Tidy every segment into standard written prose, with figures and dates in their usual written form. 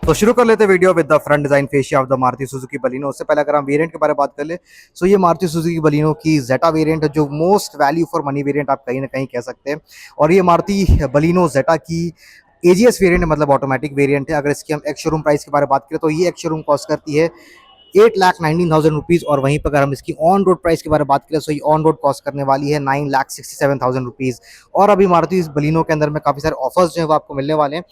तो शुरू कर लेते हैं video with the front design fascia of the Maruti Suzuki Baleno. उससे पहले अगर हम वेरिएंट के बारे में बात कर ले, सो ये मारुति सुजुकी बलिनो की जेटा वेरिएंट है, जो most value for money variant आप कहीं ना कहीं कह सकते हैं। और ये मारुति बलिनो जेटा की एजीएस वेरिएंट मतलब ऑटोमेटिक वेरिएंट है। अगर इसकी हम एक्स शोरूम प्राइस के बारे में बात करें तो ये एक्स शोरूम कॉस्ट करती है 8,19,000 रुपीज़, और वहीं पर अगर हम इसकी ऑन रोड प्राइस के बारे में बात करें तो ये ऑन रोड कॉस्ट करने वाली है 9,67,000 रुपीज़। और अभी मारुति इस बलिनो के अंदर में काफ़ी सारे ऑफर्स जो है वो आपको मिलने वाले हैं।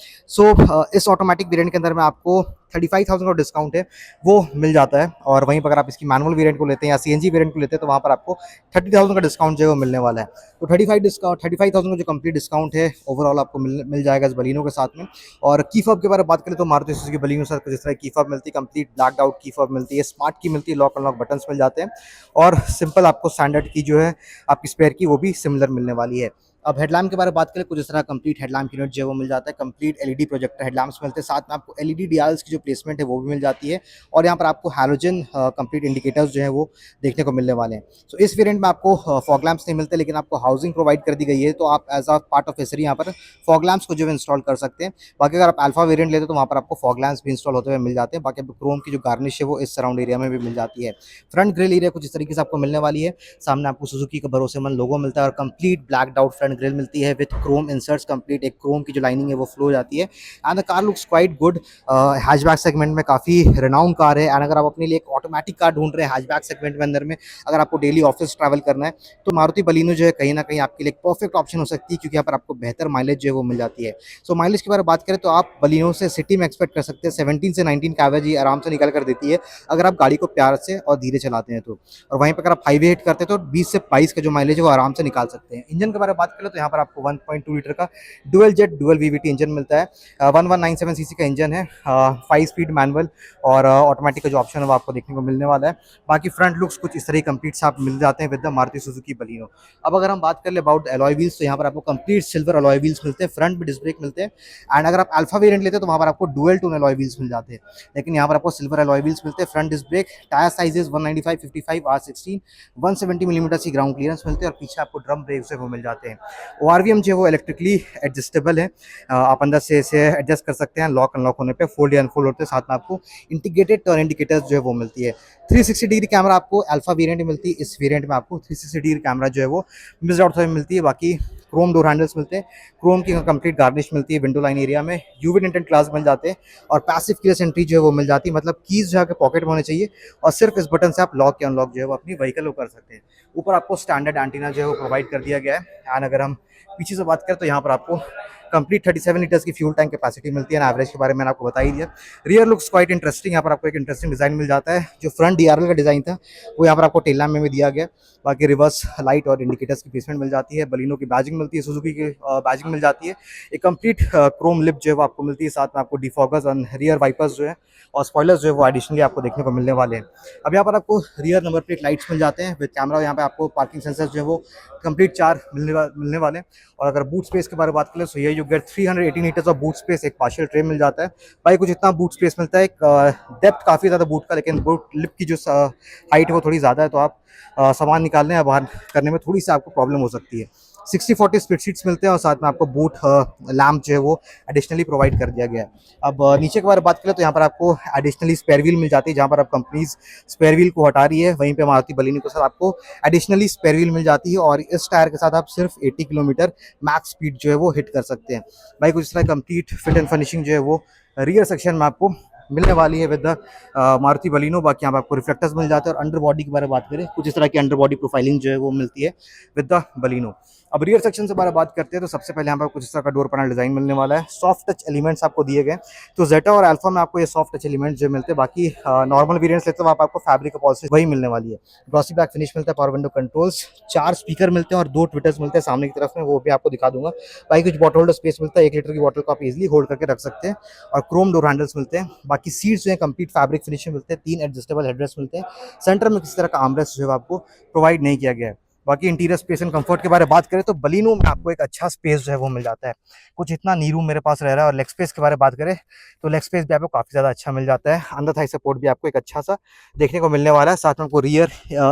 इस ऑटोमेटिक वेरिएंट के अंदर में आपको 35,000 का डिस्काउंट है वो मिल जाता है। और वहीं पर अगर आप इसकी मैनुअल वेरिएंट को लेते हैं या सीएनजी वेरिएंट को लेते हैं तो वहाँ पर आपको 30,000 का डिस्काउंट जो है वो मिलने वाला है। तो 35,000 का जो कंप्लीट डिस्काउंट है ओवरऑल आपको मिल जाएगा इस बलिनो के साथ में। और की फॉब के बारे में बात करें तो मारुति सुजुकी बलिनो के साथ जिस तरह की फॉब मिलती है, complete black out key fob मिलती है, स्मार्ट की मिलती है, लॉक अनलॉक बटन्स मिल जाते हैं, और सिंपल आपको स्टैंडर्ड की जो है आपकी स्पेयर की वो भी सिमिलर मिलने वाली है। अब हेडलैम्प के बारे में बात करें, कुछ इस तरह कंप्लीट हेडलैम्प यूनिट जो है वो मिल जाता है। कंप्लीट एलईडी प्रोजेक्टर हेडलैम्प्स मिलते हैं, साथ में आपको एलईडी डियाल्स की जो प्लेसमेंट है वो भी मिल जाती है। और यहाँ पर आपको हैलोजन कंप्लीट इंडिकेटर्स जो है वो देखने को मिलने वाले हैं। तो इस वेरिएंट में आपको फॉग लैम्प्स नहीं मिलते, लेकिन आपको हाउसिंग प्रोवाइड कर दी गई है, तो आप एज अ पार्ट ऑफ एसरी यहाँ पर फॉग लैम्प्स को जो है इंस्टॉल कर सकते हैं। बाकी अगर आप अल्फा वेरिएंट लेते हैं तो वहाँ पर आपको फॉग लैम्प्स भी इंस्टॉल होते हुए मिल जाते हैं। बाकी आपको क्रोम की जो गार्निश है वो इस सराउंड एरिया में भी मिल जाती है। फ्रंट ग्रिल एरिया कुछ इस तरीके से आपको मिलने वाली है। सामने आपको सुजुकी का भरोसेमंद लोगो मिलता है और complete black out front grille मिलती है विद क्रोम इंसर्ट्स। कंप्लीट एक क्रोम की जो लाइनिंग है वो फ्लो हो जाती है, and the car looks quite good. Hatchback segment में काफ़ी रिनाउंड कार है। एंड अगर आप अपने लिए एक ऑटोमेटिक कार ढूंढ रहे हैं हैचबैक सेगमेंट में अंदर में, अगर आपको डेली ऑफिस ट्रैवल करना है तो मारुति बलिनो जो है कहीं ना कहीं आपके लिए एक परफेक्ट ऑप्शन हो सकती है, क्योंकि यहाँ पर आपको बेहतर माइलेज जो है वो मिल जाती है। सो माइलेज के बारे में बात करें तो आप बलिनो से सिटी में एक्सपेक्ट कर सकते हैं 17 से 19 का एवरेज ये आराम से निकल कर देती है, अगर आप गाड़ी को प्यार से और धीरे चलाते हैं तो। और वहीं पर अगर आप हाईवे हिट करते हैं तो 20 से 22 का जो माइलेज है वो आराम से निकाल सकते हैं। इंजन के बारे में बात करें तो यहाँ पर आपको 1.2 लीटर का dual jet dual VVT engine मिलता है। 1197 सीसी का इंजन है, 5 स्पीड मैनुअल, और ऑटोमेटिक का जो ऑप्शन है वो आपको देखने को मिलने वाला है। बाकी फ्रंट लुक्स कुछ इस तरह कंप्लीट से आप मिल जाते हैं with the Maruti Suzuki Baleno. अब अगर हम बात कर ले अबाउट एलॉय व्हील्स, तो यहाँ पर आपको कंप्लीट सिल्वर एलॉय व्हील्स मिलते हैं, फ्रंट में डिस्क ब्रेक मिलते हैं। एंड अगर आप अल्फा वेरिएंट लेते हैं तो वहाँ पर आपको डुअल टोन एलॉय व्हील्स मिल जाते हैं, लेकिन यहाँ पर आपको सिल्वर एलॉय व्हील्स मिलते हैं। Front disc brake, tyre sizes 195, 55, R16, 170 millimetre की ग्राउंड क्लियरेंस मिलते हैं, और पीछे आपको ड्रम ब्रेक से वो मिल जाते हैं। ORVM जो है वो इलेक्ट्रिकली एडजस्टेबल है, आप अंदर से इसे एडजस्ट कर सकते हैं, लॉक अनलॉक होने पे फोल्ड या अनफोल्ड होते हैं। साथ में आपको इंटीग्रेटेड टर्न इंडिकेटर्स जो है वो मिलती है। 360 डिग्री कैमरा आपको अल्फा वेरिएंट में मिलती है, इस वेरिएंट में आपको 360 डिग्री कैमरा जो है वो मिस आउट में मिलती है। बाकी क्रोम डोर हैंडल्स मिलते हैं, क्रोम की कंप्लीट गार्निश मिलती है, विंडो लाइन एरिया में यूवी टिंटेड ग्लास मिल जाते हैं, और पैसिव कीलेस एंट्री जो है वो मिल जाती है, मतलब कीज जो है पॉकेट में होने चाहिए, और सिर्फ इस बटन से आप लॉक या अनलॉक जो है वो अपनी व्हीकल को कर सकते हैं। ऊपर आपको स्टैंडर्ड एंटीना जो है वो प्रोवाइड कर दिया गया है। एंड अगर हम पीछे से बात करें तो यहाँ पर आपको कंप्लीट 37 लीटर्स की फ्यूल टैंक कैपेसिटी मिलती है। एवरेज के बारे में मैंने आपको बता ही दिया। रियर लुक्स क्वाइट इंटरेस्टिंग, यहाँ पर आपको एक इंटरेस्टिंग डिजाइन मिल जाता है। जो फ्रंट डीआरएल का डिजाइन था वो यहाँ पर आपको टेल लैम्प में भी दिया गया। बाकी रिवर्स लाइट और इंडिकेटर्स की प्लेसमेंट मिल जाती है, बलिनो की बैजिंग मिलती है, सुजुकी की बैजिंग मिल जाती है, एक कंप्लीट क्रोम लिप जो है वो आपको मिलती है। साथ में आपको डिफॉगर्स और रियर वाइपर्स जो है और स्पॉयलर्स जो है वो एडिशनली आपको देखने को मिलने वाले हैं। अब यहाँ पर आपको रियर नंबर प्लेट लाइट्स मिल जाते हैं विद कैमरा। यहाँ पे आपको पार्किंग सेंसर्स जो है वो कंप्लीट 4 मिलने वाले हैं। और अगर बूट स्पेस के बारे में बात करें तो you get 318 litres of boot space, एक पार्शियल ट्रे मिल जाता है। भाई कुछ इतना बूट स्पेस मिलता है, एक डेप्थ काफ़ी ज़्यादा बूट का, लेकिन बूट लिप की जो हाइट है वो थोड़ी ज़्यादा है, तो आप सामान निकालने या बाहर करने में थोड़ी सी आपको प्रॉब्लम हो सकती है। 60-40 स्प्लिट सीट्स मिलते हैं, और साथ में आपको बूट लैम्प जो है वो एडिशनली प्रोवाइड कर दिया गया है। अब नीचे के बारे में बात करें तो यहाँ पर आपको एडिशनली स्पेयर व्हील मिल जाती है, जहाँ पर आप कंपनीज स्पेयर व्हील को हटा रही है, वहीं पे मारुति बलिनो के साथ आपको एडिशनली स्पेयर व्हील मिल जाती है, और इस टायर के साथ आप सिर्फ 80 किलोमीटर मैक्स स्पीड जो है वो हिट कर सकते हैं। भाई कुछ इस तरह कंप्लीट फिट एंड फिनिशिंग जो है वो रियर सेक्शन में आपको मिलने वाली है विद द मारुति बलिनो। बाकी यहाँ पर आपको रिफ्लेक्टर्स मिल जाते हैं, और अंडर बॉडी के बारे में बात करें कुछ इस तरह की अंडर बॉडी प्रोफाइलिंग जो है वो मिलती है विद द बलिनो। अब रियर सेक्शन से बारे में बात करते हैं तो सबसे पहले यहाँ पर कुछ इस तरह का डोर पैनल डिजाइन मिलने वाला है, सॉफ्ट टच एलिमेंट्स आपको दिए गए। तो जेटा और अल्फा में आपको ये सॉफ्ट टच एलिमेंट्स जो मिलते हैं, बाकी नॉर्मल वेरिएंट्स लेते हैं वहाँ पर आपको फैब्रिक अपॉल्स्ट्री वही मिलने वाली है। ग्लॉसी ब्लैक फिनिश मिलता है, पावर विंडो कंट्रोल्स, 4 स्पीकर मिलते हैं और 2 ट्विटर्स मिलते हैं सामने की तरफ में, वो भी आपको दिखा दूंगा। बाकी कुछ बॉटल होल्डर स्पेस मिलता है, 1 लीटर की बॉटल को आप इजिली होल्ड करके रख सकते हैं, और क्रोम डोर हैंडल्स मिलते हैं। बाकी सीट्स जो है कंप्लीट फैब्रिक फिनिश मिलते हैं, 3 एडजस्टेबल हेडरेस्ट मिलते हैं। सेंटर में किसी तरह का आर्मरेस्ट जो है आपको प्रोवाइड नहीं किया गया है। बाकी इंटीरियर स्पेस एंड कंफर्ट के बारे में बात करें तो बलिनो में आपको एक अच्छा स्पेस जो है वो मिल जाता है, कुछ इतना नी रूम मेरे पास रह रहा है। और लेग स्पेस के बारे में बात करें तो लेग स्पेस भी आपको काफ़ी ज़्यादा अच्छा मिल जाता है। अंडर थाई सपोर्ट भी आपको एक अच्छा सा देखने को मिलने वाला है। साथ में आपको रियर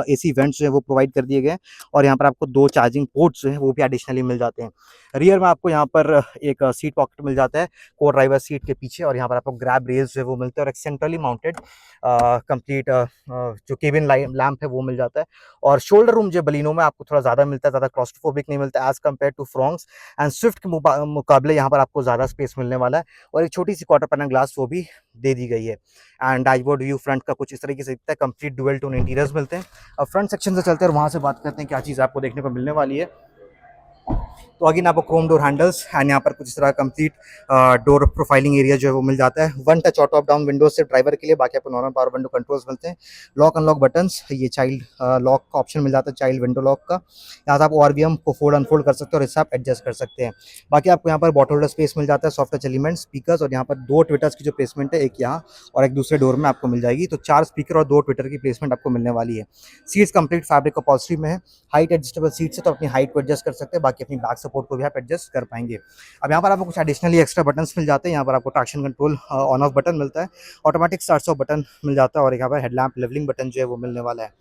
एसी वेंट्स जो है वो प्रोवाइड कर दिए गए हैं और यहाँ पर आपको 2 चार्जिंग पोर्ट्स जो हैं वो भी एडिशनली मिल जाते हैं। रियर में आपको यहाँ पर एक सीट पॉकेट मिल जाता है को ड्राइवर सीट के पीछे, और यहाँ पर आपको ग्रैब रेल्स जो है वो मिलते हैं और एक सेंट्रली माउंटेड कंप्लीट जो केबिन लैंप है वो मिल जाता है। और शोल्डर रूम जो बलिनो में आपको थोड़ा ज़्यादा मिलता है, ज़्यादा क्लॉस्ट्रोफोबिक नहीं मिलता है as compare to Fronx and Swift के मुकाबले यहाँ पर आपको ज़्यादा स्पेस मिलने वाला है। और एक छोटी सी क्वार्टर पैनल ग्लास वो भी दे दी गई है। एंड डैशबोर्ड व्यू फ्रंट का कुछ इस तरीके से दिखता है, कंप्लीट डुअल टोन इंटीरियर्स मिलते हैं। अब फ्रंट सेक्शन से चलते हैं और वहाँ से बात करते हैं क्या चीज़ आपको देखने को मिलने वाली है। तो अगेन आपको क्रोम डोर हैंडल्स एंड यहाँ पर कुछ इस तरह कंप्लीट डोर प्रोफाइलिंग एरिया जो है वो मिल जाता है। One touch auto up down Windows से ड्राइवर के लिए, बाकी आपको नॉर्मल पावर विंडो कंट्रोल्स मिलते हैं। लॉक अनलॉक बटन्स, ये चाइल्ड लॉक का ऑप्शन मिल जाता है, चाइल्ड विंडो लॉक का। यहाँ से आप ORVM को फोल्ड अनफोल्ड कर सकते हो और इससे आप एडजस्ट कर सकते हैं। बाकी आपको यहाँ पर बॉटल होल्डर स्पेस मिल जाता है, सॉफ्ट टच एलिमेंट, स्पीकर्स, और यहाँ पर 2 ट्विटर्स की जो प्लेसमेंट है, एक यहाँ और एक दूसरे डोर में आपको मिल जाएगी। तो 4 स्पीकर और 2 ट्विटर की प्लेसमेंट आपको मिलने वाली है। सीट्स कंप्लीट फैब्रिक अपॉल्स्ट्री में है, हाइट एडजस्टेबल सीट्स है तो अपनी हाइट को एडजस्ट कर सकते हैं, बाकी अपनी बैक सपोर्ट को भी आप एडजस्ट कर पाएंगे। अब यहाँ पर आपको कुछ एडिशनली एक्स्ट्रा बटन्स मिल जाते हैं। यहाँ पर आपको traction control on off button मिलता है, ऑटोमेटिक स्टार्ट स्टॉप बटन मिल जाता है और यहाँ पर हेडलैम्प लेवलिंग बटन जो है वो मिलने वाला है।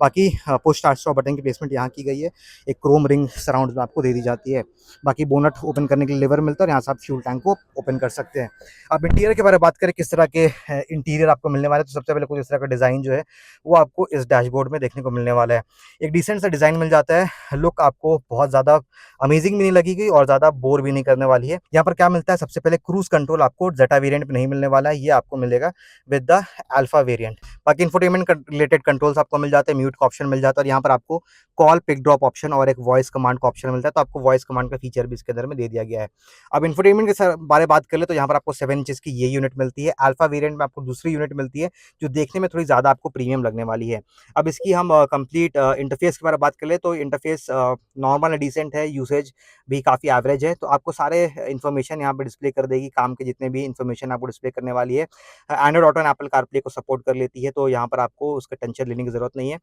बाकी पुश स्टार्ट स्टॉप बटन की प्लेसमेंट यहाँ की गई है, एक क्रोम रिंग सराउंड में आपको दे दी जाती है। बाकी बोनट ओपन करने के लिए लेवर मिलता है और यहाँ से आप फ्यूल टैंक को ओपन कर सकते हैं। अब इंटीरियर के बारे में बात करें किस तरह के इंटीरियर आपको मिलने वाला है, तो सबसे पहले कुछ इस तरह का डिज़ाइन जो है वो आपको इस डैशबोर्ड में देखने को मिलने वाला है। एक डिसेंट सा डिज़ाइन मिल जाता है, लुक आपको बहुत ज़्यादा अमेजिंग भी नहीं लगेगी और ज़्यादा बोर भी नहीं करने वाली है। यहाँ पर क्या मिलता है, सबसे पहले क्रूज कंट्रोल आपको जेटा वेरिएंट में नहीं मिलने वाला है, ये आपको मिलेगा विद द अल्फा वेरिएंट। बाकी इंफोटेनमेंट रिलेटेड कंट्रोल्स आपको मिल जाते हैं, म्यूट का ऑप्शन मिल जाता है और यहाँ पर आपको कॉल पिक ड्रॉप ऑप्शन और एक वॉइस कमांड का ऑप्शन मिलता है, तो आपको वॉइस कमांड का फीचर भी इसके अंदर में दे दिया गया है। अब इंफोटेनमेंट के बारे में बात कर ले तो यहाँ पर आपको 7 इंचेस की ये यूनिट मिलती है, अल्फा वेरिएंट में आपको दूसरी यूनिट मिलती है जो देखने में थोड़ी ज़्यादा आपको प्रीमियम लगने वाली है। अब इसकी हम कंप्लीट इंटरफेस के बारे में बात कर ले तो इंटरफेस नॉर्मल डिसेंट है, यूसेज भी काफ़ी एवरेज है, तो आपको सारे इन्फॉर्मेशन यहाँ पे डिस्प्ले कर देगी, काम के जितने भी इन्फॉर्मेशन आपको डिस्प्ले करने वाली है। Android auto and Apple CarPlay को सपोर्ट कर लेती है, तो यहाँ पर आपको उसका टेंशन लेने की ज़रूरत नहीं है।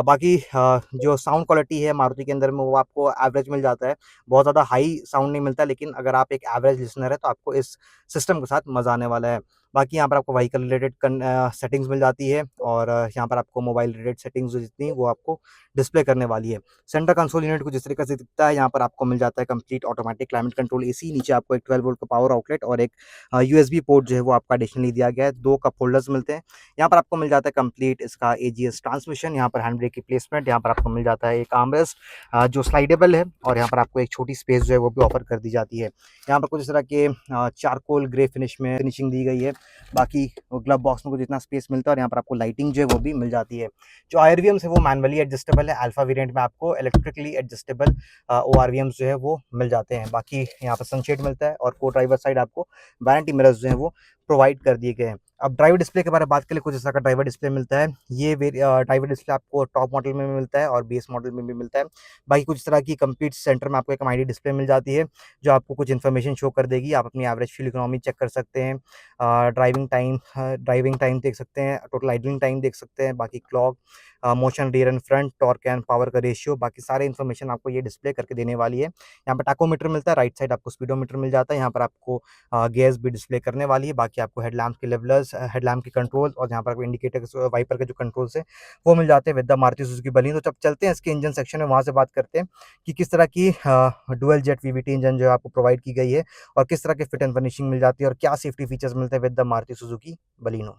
बाकी जो साउंड क्वालिटी है मारुति के अंदर में वो आपको एवरेज मिल जाता है, बहुत ज़्यादा हाई साउंड नहीं मिलता, लेकिन अगर आप एक एवरेज लिसनर है तो आपको इस सिस्टम के साथ मज़ा आने वाला है। बाकी यहाँ पर आपको व्हीकल रिलेटेड सेटिंग्स मिल जाती है और यहाँ पर आपको मोबाइल रिलेटेड सेटिंग्स जो जितनी वो आपको डिस्प्ले करने वाली है। सेंटर कंसोल यूनिट कुछ इस तरीके से दिखता है, यहाँ पर आपको मिल जाता है complete automatic climate control AC, नीचे आपको एक 12 वोल्ट का पावर आउटलेट और एक USB पोर्ट जो है वो आपका एडिशनली दिया गया है, 2 कप होल्डर्स मिलते हैं। यहाँ पर आपको मिल जाता है कंप्लीट इसका AGS ट्रांसमिशन, यहाँ पर हैंड ब्रेक की प्लेसमेंट, यहाँ पर आपको मिल जाता है एक आर्मरेस्ट जो स्लाइडेबल है और यहाँ पर आपको एक छोटी स्पेस जो है वो भी ऑफर कर दी जाती है। यहाँ पर कुछ इस तरह के चारकोल ग्रे फिनिश में फिनिशिंग दी गई है। बाकी ग्लव बॉक्स में कुछ इतना स्पेस मिलता है और यहाँ पर आपको लाइटिंग जो है वो भी मिल जाती है। जो IRVMs है वो मैनुअली एडजस्टेबल है, अल्फा वेरिएंट में आपको इलेक्ट्रिकली एडजस्टेबल ORVMs जो है वो मिल जाते हैं। बाकी यहाँ पर सनशेड मिलता है और को ड्राइवर साइड आपको वैनिटी मिरर्स जो है वो प्रोवाइड कर दिए गए हैं। अब ड्राइवर डिस्प्ले के बारे में बात करें, कुछ इस तरह का ड्राइवर डिस्प्ले मिलता है। ये ड्राइवर डिस्प्ले आपको टॉप मॉडल में भी मिलता है और बेस मॉडल में भी मिलता है। बाकी कुछ इस तरह की कंप्लीट सेंटर में आपको एक MID डिस्प्ले मिल जाती है जो आपको कुछ इन्फॉर्मेशन शो कर देगी। आप अपनी एवरेज फ्यूल इकोनॉमी चेक कर सकते हैं, ड्राइविंग टाइम देख सकते हैं, टोटल आइडलिंग टाइम देख सकते हैं, बाकी clock, motion rear and front, torque and power का रेशियो, बाकी सारे इन्फॉर्मेशन आपको ये डिस्प्ले करके देने वाली है। यहाँ पर टैकोमीटर मिलता है, राइट साइड आपको स्पीडोमीटर मिल जाता है, यहाँ पर आपको गेयर्स भी डिस्प्ले करने वाली है। बाकी आपको हेडलैम्प के लेवलर्स, हेडलैम्प के कंट्रोल और यहाँ पर आपको इंडिकेटर वाइपर के जो कंट्रोल्स है वो मिल जाते हैं with the Maruti Suzuki Baleno. तो जब चलते हैं इसके इंजन सेक्शन में, वहाँ से बात करते हैं कि किस तरह की डुअल जेट VVT इंजन जो है आपको प्रोवाइड की गई है और किस तरह के फिट एंड फिनिशिंग मिल जाती है और क्या सेफ्टी फीचर्स मिलते हैं with the Maruti Suzuki Baleno.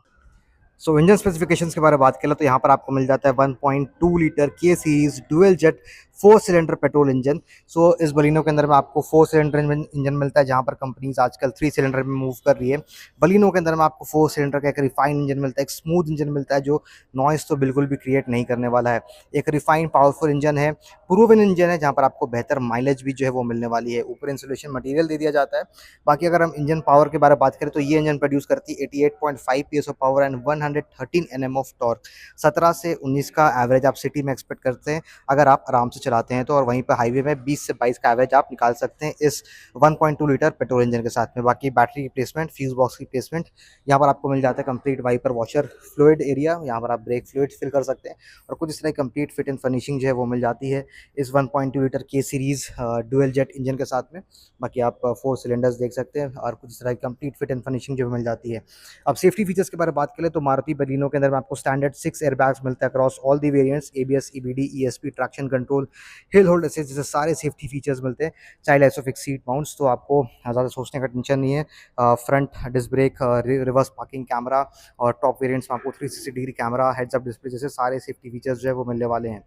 So engine specifications के बारे में बात करें तो यहाँ पर आपको मिल जाता है 1.2 litre K series dual jet 4 cylinder petrol engine. So इस बलिनो के अंदर में आपको 4 सिलेंडर इंजन मिलता है, जहाँ पर कंपनीज आजकल 3 सिलेंडर में मूव कर रही है। बलिनो के अंदर में आपको 4 सिलेंडर का एक रिफाइन इंजन मिलता है, एक स्मूथ इंजन मिलता है जो नॉइस तो बिल्कुल भी क्रिएट नहीं करने वाला है। एक रिफाइन पावरफुल इंजन है, प्रूवन इंजन है, जहाँ पर आपको बेहतर माइलेज भी जो है वो मिलने वाली है। ऊपर इंसुलेशन मटेरियल दे दिया जाता है। बाकी अगर हम इंजन पावर के बारे में बात करें तो ये इंजन प्रोड्यूस करती है 88.5 PS of power and 713 Nm of torque, 17 से 19 का एवरेज आप सिटी में एक्सपेक्ट करते हैं अगर आप आराम से चलाते हैं तो, और वहीं पर हाईवे में 20 से 22 का एवरेज आप निकाल सकते हैं इस 1.2 लीटर पेट्रोल इंजन के साथ में। बाकी बैटरी रिप्लेसमेंट, फ्यूज बॉक्स की रिप्लेसमेंट यहाँ पर आपको मिल जाता है, complete wiper washer fluid area, यहाँ पर आप ब्रेक फ्लूइड फिल कर सकते हैं, और कुछ इस तरह कंप्लीट फिट एंड फिनिशिंग जो है वो मिल जाती है इस 1.2 लीटर के सीरीज़ डुअल जेट इंजन के साथ में। बाकी आप 4 सिलेंडर्स देख सकते हैं और कुछ इस तरह की कंप्लीट फिट एंड फिनिशिंग जो मिल जाती है। अब सेफ्टी फीचर्स के बारे में बात करें तो मारुति बलिनो के अंदर में आपको स्टैंडर्ड 6 एयरबैग्स मिलता है across all the variants, ABS, EBD, ESP, traction control, hill hold assist जैसे सारे सेफ्टी फीचर्स मिलते हैं। चाइल्ड आइसोफिक्स सीट माउंट्स, तो आपको ज़्यादा सोचने का टेंशन नहीं है। Front disc brake, reverse parking camera, और टॉप वेरिएंट्स में आपको 360 degree camera, heads up display जैसे सारे सेफ्टी फीचर्स जो है वो मिलने वाले हैं।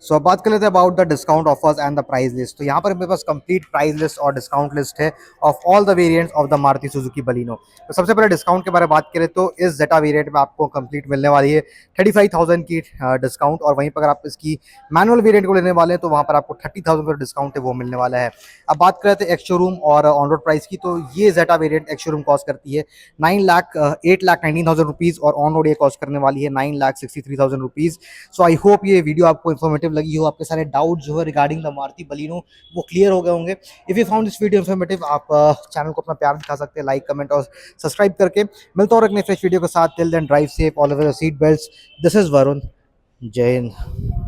सो अब बात कर लेते हैं about the discount offers and the price list. तो यहाँ पर मेरे पास कंप्लीट प्राइस लिस्ट और डिस्काउंट लिस्ट है of all the variants of the Maruti Suzuki Baleno. तो सबसे पहले डिस्काउंट के बारे में बात करें तो इस जेटा वेरिएंट में आपको कंप्लीट मिलने वाली है 35,000 की डिस्काउंट, और वहीं पर अगर आप इसकी मैनुअल वेरिएंट को लेने वाले हैं तो वहाँ पर आपको 30,000 का डिस्काउंट है वो मिलने वाला है। अब बात कर लेते हैं एक्स शोरूम और ऑन रोड प्राइस की, तो ये Zeta variant ex showroom cost करती है 8,19,000 रुपीज़, और ऑन रोड ये कॉस्ट करने वाली है 9,63,000 रुपीज़। सो आई होप ये वीडियो आपको इन्फॉर्मेटिव लगी हो, आपके सारे डाउट जो है रिगार्डिंग द मारुति बलिनो वो क्लियर हो गए होंगे। If you found this video informative, आप चैनल को अपना प्यार दिखा सकते हैं लाइक, कमेंट और सब्सक्राइब करके। मिलता हूँ एक नए फ्रेश वीडियो के साथ। Till then drive safe, all over your seat belts. This is Varun. जय हिंद।